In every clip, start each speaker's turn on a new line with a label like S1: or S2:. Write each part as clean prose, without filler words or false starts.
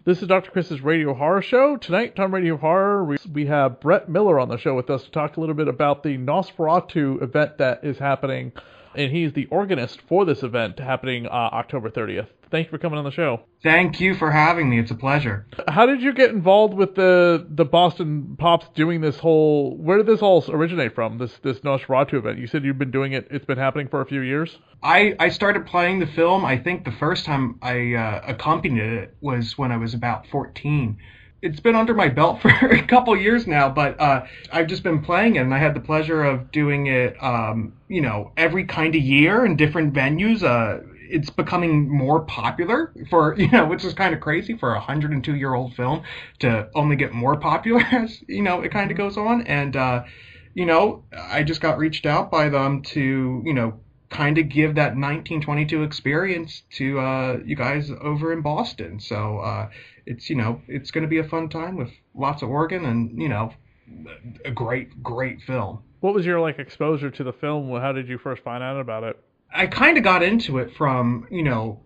S1: This is Dr. Chris's Radio Horror Show. Tonight on Radio Horror, we have Brett Miller on the show with us to talk a little bit about the NOSFERATU event that is happening, and he's the organist for this event happening October 30th. Thank you for coming on the show.
S2: Thank you for having me. It's a pleasure.
S1: How did you get involved with the Boston Pops doing this whole... Where did this all originate from, this NOSFERATU event? You said you've been doing it, it's been happening for a few years?
S2: I started playing the film, I think the first time I accompanied it was when I was about 14. It's been under my belt for a couple years now, but I've just been playing it, and I had the pleasure of doing it, every kind of year in different venues. It's becoming more popular for, which is kind of crazy for a 102-year-old film to only get more popular as, it kind of goes on. And, I just got reached out by them to, kind of give that 1922 experience to you guys over in Boston. So it's going to be a fun time with lots of organ and, a great film.
S1: What was your exposure to the film? How did you first find out about it?
S2: I kind of got into it from,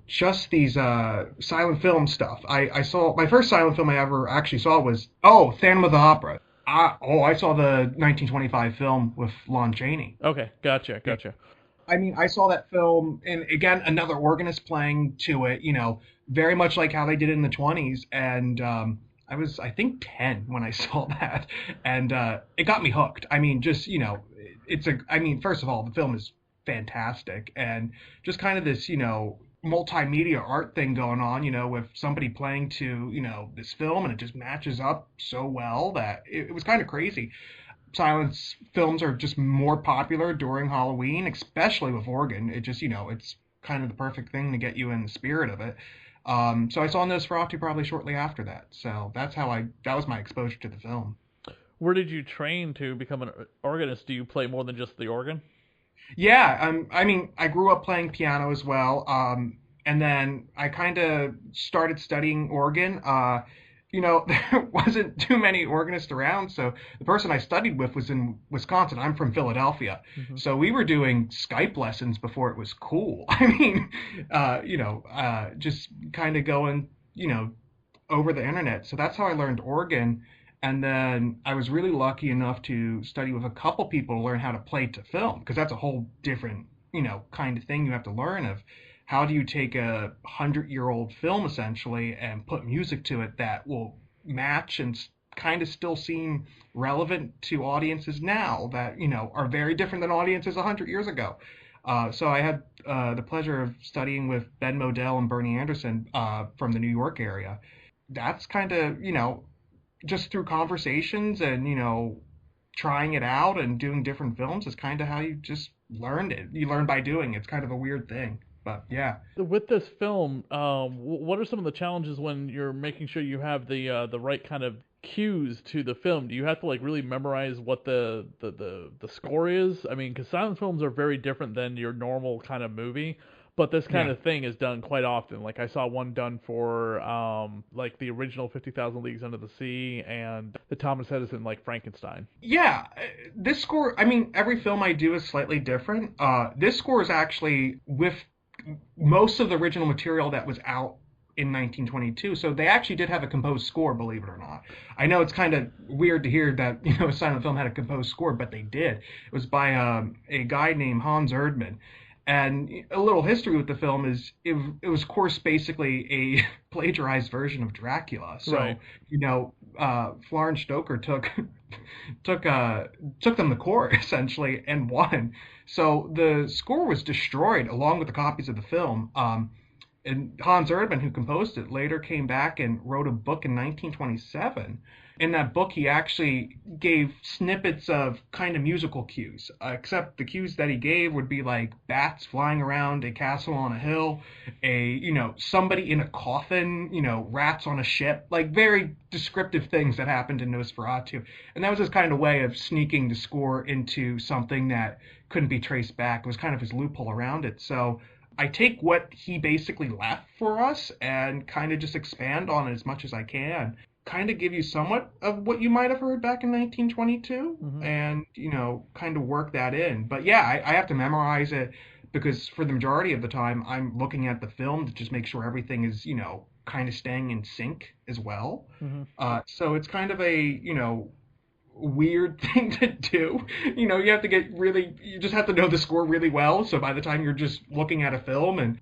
S2: just these silent film stuff. I saw, my first silent film I ever actually saw was, Phantom of the Opera. I saw the 1925 film with Lon Chaney.
S1: Okay, gotcha.
S2: I mean, I saw that film, and again, another organist playing to it, very much like how they did in the 20s, and I was, I think, 10 when I saw that, and it got me hooked. I mean, just, first of all, the film is fantastic, and just kind of this multimedia art thing going on, with somebody playing to this film, and it just matches up so well that it was kind of crazy. Silence films are just more popular during Halloween, especially with organ. It just it's kind of the perfect thing to get you in the spirit of it. So I saw NOSFERATU probably shortly after that, so that was my exposure to the film.
S1: Where did you train to become an organist? Do you play more than just the organ?
S2: Yeah, I grew up playing piano as well, and then I kind of started studying organ. There wasn't too many organists around, so the person I studied with was in Wisconsin. I'm from Philadelphia, so we were doing Skype lessons before it was cool. Just kind of going, over the internet. So that's how I learned organ. And then I was really lucky enough to study with a couple people to learn how to play to film, because that's a whole different, kind of thing you have to learn of. How do you take a 100-year-old film, essentially, and put music to it that will match and kind of still seem relevant to audiences now that, are very different than audiences 100 years ago. So I had the pleasure of studying with Ben Modell and Bernie Anderson from the New York area. That's kind of, just through conversations and, trying it out and doing different films is kind of how you just learned it. You learn by doing. It's kind of a weird thing. But yeah.
S1: With this film, what are some of the challenges when you're making sure you have the right kind of cues to the film? Do you have to really memorize what the score is? I mean, because silent films are very different than your normal kind of movie. But this kind of thing is done quite often. I saw one done for the original 50,000 Leagues Under the Sea and the Thomas Edison Frankenstein.
S2: Yeah, this score, every film I do is slightly different. This score is actually with most of the original material that was out in 1922. So they actually did have a composed score, believe it or not. I know it's kind of weird to hear that, a silent film had a composed score, but they did. It was by a guy named Hans Erdmann. And a little history with the film is it was, of course, basically a plagiarized version of Dracula. So, right. Florence Stoker took them to court, essentially, and won. So the score was destroyed along with the copies of the film. And Hans Erdmann, who composed it, later came back and wrote a book in 1927. In that book, he actually gave snippets of kind of musical cues, except the cues that he gave would be like bats flying around a castle on a hill, somebody in a coffin, rats on a ship, very descriptive things that happened in NOSFERATU. And that was his kind of way of sneaking the score into something that couldn't be traced back. It was kind of his loophole around it. So I take what he basically left for us and kind of just expand on it as much as I can. Kind of give you somewhat of what you might have heard back in 1922 and, kind of work that in. But yeah, I have to memorize it because for the majority of the time I'm looking at the film to just make sure everything is, kind of staying in sync as well.
S1: Hmm.
S2: So it's kind of a, weird thing to do. You have to you just have to know the score really well. So by the time you're just looking at a film and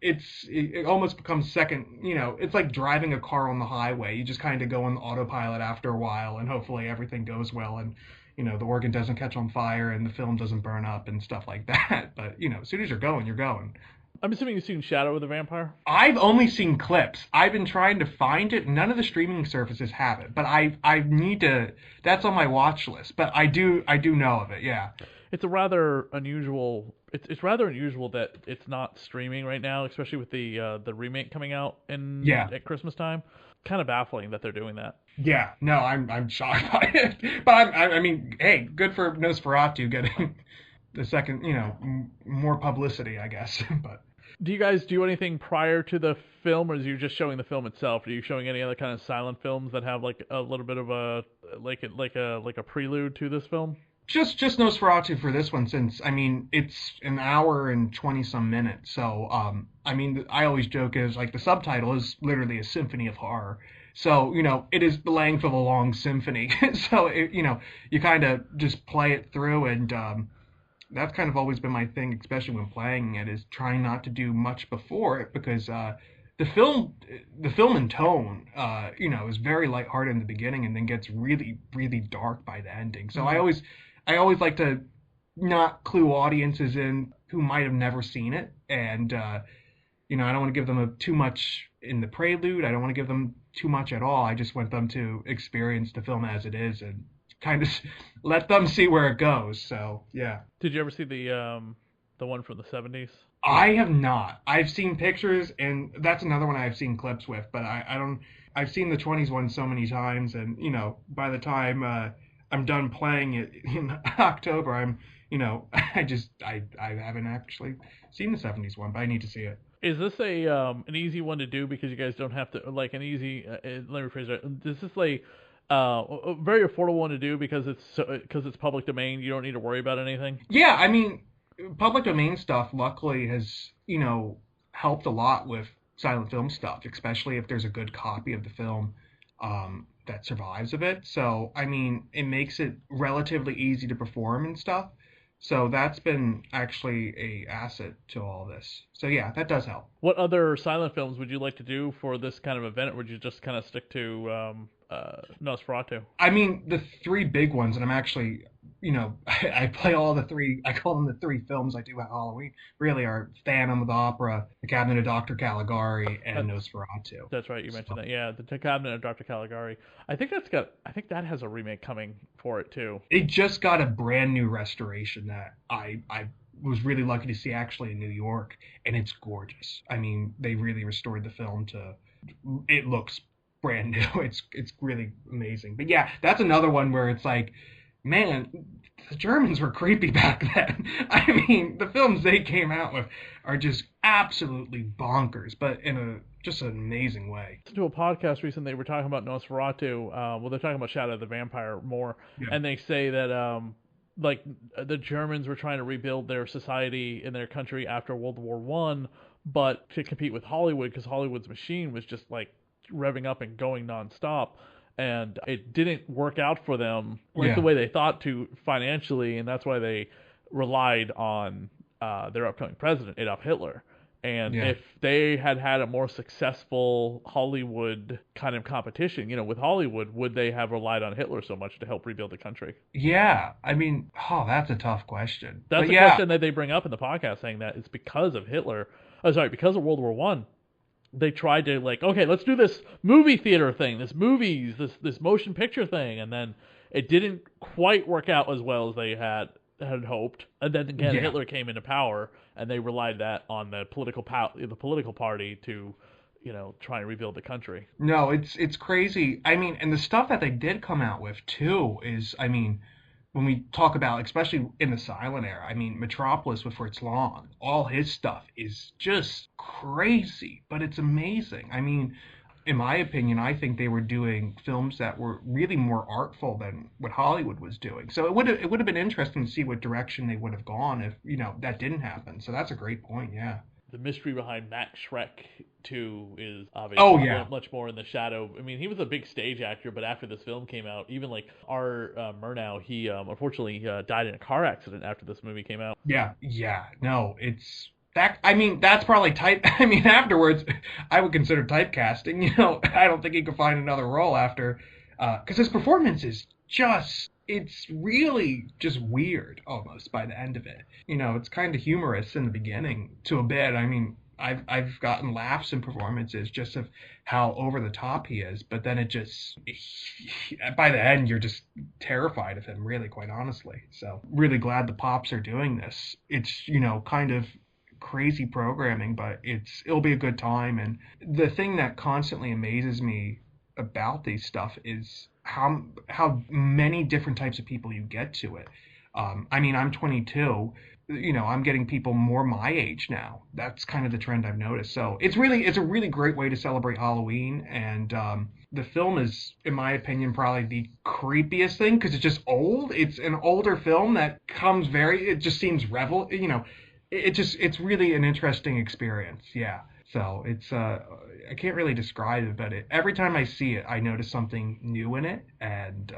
S2: it almost becomes second, it's like driving a car on the highway. You just kind of go on autopilot after a while and hopefully everything goes well and, the organ doesn't catch on fire and the film doesn't burn up and stuff like that. But, as soon as you're going, you're going.
S1: I'm assuming you've seen Shadow of the Vampire.
S2: I've only seen clips. I've been trying to find it. None of the streaming services have it, but I need to. That's on my watch list. But I do know of it. Yeah.
S1: It's a rather unusual. It's rather unusual that it's not streaming right now, especially with the remake coming out in
S2: Yeah.
S1: at Christmas time. Kind of baffling that they're doing that.
S2: Yeah. No, I'm shocked by it. But I mean, hey, good for Nosferatu getting the second, more publicity, I guess. But
S1: Do you guys do anything prior to the film, or is you just showing the film itself? Are you showing any other kind of silent films that have like a little bit of a like a prelude to this film?
S2: just Nosferatu for this one, since I mean it's an hour and 20 some minutes. So I mean I always joke is like the subtitle is literally a symphony of horror. So it is the length of a long symphony. So you kind of just play it through, and that's kind of always been my thing, especially when playing it, is trying not to do much before it, because the film the film in tone is very lighthearted in the beginning and then gets really really dark by the ending. So
S1: Mm-hmm.
S2: I always like to not clue audiences in who might have never seen it, and I don't want to give them too much in the prelude. I don't want to give them too much at all. I just want them to experience the film as it is and kind of let them see where it goes. So yeah.
S1: Did you ever see the one from the '70s?
S2: I have not. I've seen pictures, and that's another one I've seen clips with, but I don't. I've seen the '20s one so many times, and by the time I'm done playing it in October, I haven't actually seen the '70s one, but I need to see it.
S1: Is this a an easy one to do because you guys don't have to like an easy? Let me phrase it. Is this like a very affordable one to do because it's public domain? You don't need to worry about anything.
S2: Yeah, I mean, public domain stuff luckily has, helped a lot with silent film stuff, especially if there's a good copy of the film that survives of it. So, I mean, it makes it relatively easy to perform and stuff. So that's been actually a asset to all this. So yeah, that does help.
S1: What other silent films would you like to do for this kind of event, or would you just kind of stick to Nosferatu?
S2: I mean, the three big ones, and I'm actually, I play all the three. I call them the three films I do at Halloween. Really, are Phantom of the Opera, The Cabinet of Dr. Caligari, and
S1: That's
S2: Nosferatu.
S1: that's right. You
S2: So
S1: mentioned that. Yeah, the Cabinet of Dr. Caligari. I think that has a remake coming for it too.
S2: it just got a brand new restoration that I was really lucky to see actually in New York, and it's gorgeous. I mean, they really restored the film to. It looks brand new. It's really amazing. But yeah, that's another one where it's like, man, the Germans were creepy back then. I mean, the films they came out with are just absolutely bonkers, but in a just an amazing way.
S1: To a podcast recently, they were talking about Nosferatu. Well, they're talking about Shadow of the Vampire more,
S2: Yeah.
S1: and they say that like the Germans were trying to rebuild their society in their country after World War I, but to compete with Hollywood because Hollywood's machine was just like revving up and going nonstop. And it didn't work out for them like the
S2: Yeah.
S1: way they thought to financially, and that's why they relied on their upcoming president, Adolf Hitler. And
S2: Yeah.
S1: if they had had a more successful Hollywood kind of competition, with Hollywood, would they have relied on Hitler so much to help rebuild the country?
S2: Yeah. I mean, oh, that's a tough question.
S1: That's
S2: But
S1: a
S2: yeah,
S1: question that they bring up in the podcast, saying that it's because of Hitler. Oh, sorry, because of World War One. They tried to like, okay, let's do this movie theater thing, this movies, this motion picture thing, and then it didn't quite work out as well as they had hoped. And then again,
S2: yeah.
S1: Hitler came into power, and they relied that on the political party to, try and rebuild the country.
S2: No, it's crazy. I mean, and the stuff that they did come out with too is, I mean, when we talk about, especially in the silent era, I mean, Metropolis with Fritz Lang, all his stuff is just crazy, but it's amazing. I mean, in my opinion, I think they were doing films that were really more artful than what Hollywood was doing. So it would have been interesting to see what direction they would have gone if, that didn't happen. So that's a great point, yeah.
S1: the mystery behind Max Shrek 2 is
S2: Oh
S1: obviously
S2: yeah,
S1: much more in the shadow. I mean, he was a big stage actor, but after this film came out, even like our Murnau, he unfortunately died in a car accident after this movie came out.
S2: yeah. No, it's that. I mean, that's probably type. I mean, afterwards, I would consider typecasting. I don't think he could find another role after, because his performance is just. It's really just weird almost by the end of it. It's kind of humorous in the beginning to a bit. I mean, I've gotten laughs in performances just of how over the top he is, but then it just by the end you're just terrified of him, really, quite honestly. So really glad the Pops are doing this. It's kind of crazy programming, but it'll be a good time. And the thing that constantly amazes me about these stuff is how many different types of people you get to it. I mean, I'm 22. I'm getting people more my age now. That's kind of the trend I've noticed. So it's a really great way to celebrate Halloween. And the film is, in my opinion, probably the creepiest thing because it's just old. It's an older film that comes it just seems it's really an interesting experience. Yeah. So it's I can't really describe it, but every time I see it, I notice something new in it, and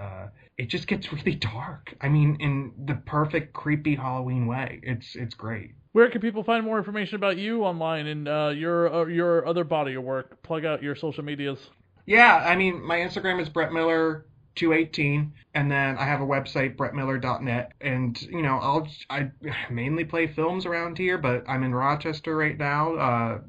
S2: it just gets really dark. I mean, in the perfect creepy Halloween way. It's great.
S1: Where can people find more information about you online and your other body of work? Plug out your social medias.
S2: Yeah, I mean, my Instagram is Brett Miller 218, and then I have a website, brettmiller.net. And I mainly play films around here, but I'm in Rochester right now,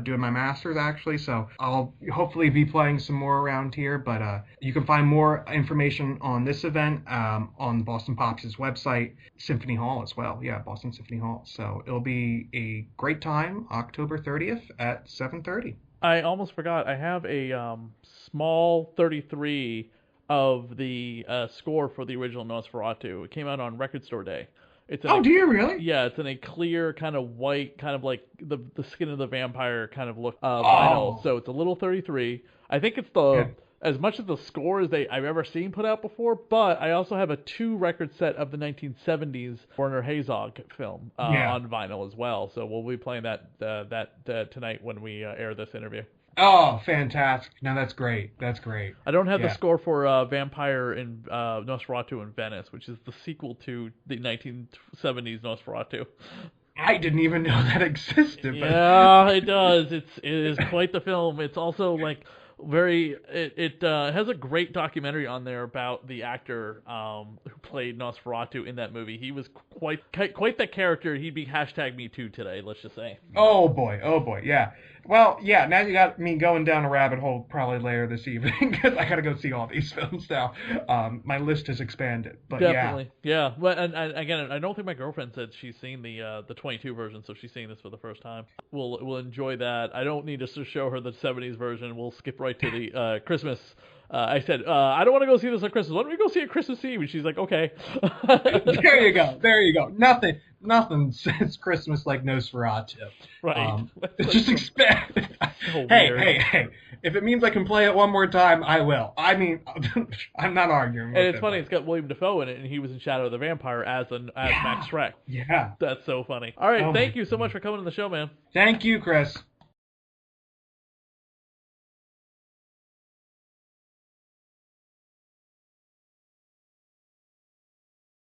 S2: doing my master's actually, so I'll hopefully be playing some more around here. But you can find more information on this event on Boston Pops' website, Symphony Hall as well. Yeah, Boston Symphony Hall. So it'll be a great time, October 30th at 7:30.
S1: I almost forgot. I have a small 33 of the score for the original Nosferatu. It came out on Record Store Day. It's in
S2: Oh,
S1: a
S2: do you really?
S1: Yeah, it's in a clear kind of white, kind of like the skin of the vampire kind of look vinyl.
S2: Oh,
S1: So it's a little 33. I think it's
S2: yeah.
S1: the as much of the score as I've ever seen put out before. But I also have a 2 record set of the 1970s Werner Herzog film
S2: Yeah.
S1: on vinyl as well. So we'll be playing that tonight when we air this interview.
S2: Oh, fantastic. No, that's great. That's great.
S1: I don't have the
S2: Yeah.
S1: score for Vampire in Nosferatu in Venice, which is the sequel to the 1970s Nosferatu.
S2: I didn't even know that existed, but
S1: Yeah, it does. It is quite the film. It's also like it has a great documentary on there about the actor who played Nosferatu in that movie. He was quite that character. He'd be hashtag Me Too today. Let's just say.
S2: oh boy, yeah. Well, yeah, now you got me going down a rabbit hole probably later this evening because I got to go see all these films now. My list has expanded, but yeah.
S1: Definitely, yeah. But and again, I don't think my girlfriend said she's seen the 22 version, so she's seeing this for the first time. We'll enjoy that. I don't need us to show her the 70s version. We'll skip right to the Christmas. I said I don't want to go see this on Christmas. Why don't we go see it Christmas Eve? And she's like, okay.
S2: There you go. There you go. Nothing says Christmas like Nosferatu.
S1: Right.
S2: Just expect.
S1: So
S2: Hey,
S1: weird.
S2: hey. If it means I can play it one more time, I will. I mean, I'm not arguing with
S1: And it's
S2: it,
S1: funny.
S2: but
S1: It's got William Dafoe in it, and he was in Shadow of the Vampire as Max Shrek.
S2: yeah.
S1: That's so funny. All right,
S2: Oh
S1: thank
S2: my
S1: you so much for coming to the show, man.
S2: Thank you, Chris.